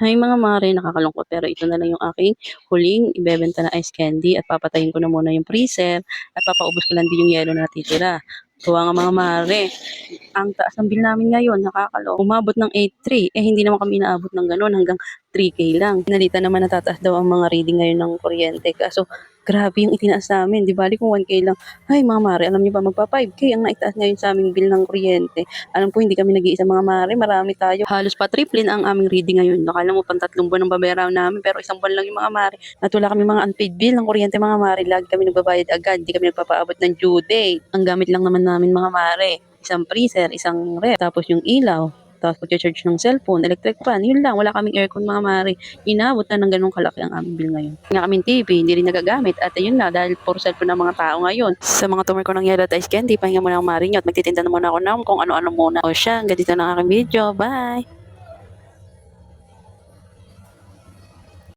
Hay mga mare, nakakalungkot pero ito na lang yung aking huling ibebenta na ice candy at papatayin ko na muna yung freezer at papaubos ko lang din yung yelo na natitira. Tuwa nga mga mare, ang taas ng bill namin ngayon, nakakalo. Umabot ng 8.3, hindi naman kami inaabot ng gano'n hanggang 3K lang. Nalita naman natataas daw ang mga reading ngayon ng kuryente. Kaso, grabe yung itinaas namin. Di bali kung 1K lang. Ay mga mare, alam niyo ba magpa 5K ang naitaas ngayon sa aming bill ng kuryente. Alam po, hindi kami nag-iisa mga mare, marami tayo. Halos pa triplin ang aming reading ngayon. Nakala mo pang 3 buwan ang babayaran namin pero 1 buwan lang yung mga mare. At wala kami mga unpaid bill ng kuryente mga mare. Lagi kami nagbabayad agad, hindi kami nagpapaabot ng due date. Ang gamit lang naman namin mga mare, isang freezer, isang ref, tapos yung ilaw, tapos pag-charge ng cellphone, electric fan, yun lang, wala kaming aircon mga mare. Inabot na ng ganung kalaki ang aming bill ngayon. Nga kaming TV, hindi rin nagagamit at ayun na, dahil puro cellphone ng mga tao ngayon. Sa mga tumor ko ng yellow at ice candy, pahinga muna ang mare nyo at magtitinda na muna ako ng kung ano-ano muna. O siya, ganito na ang aking video. Bye!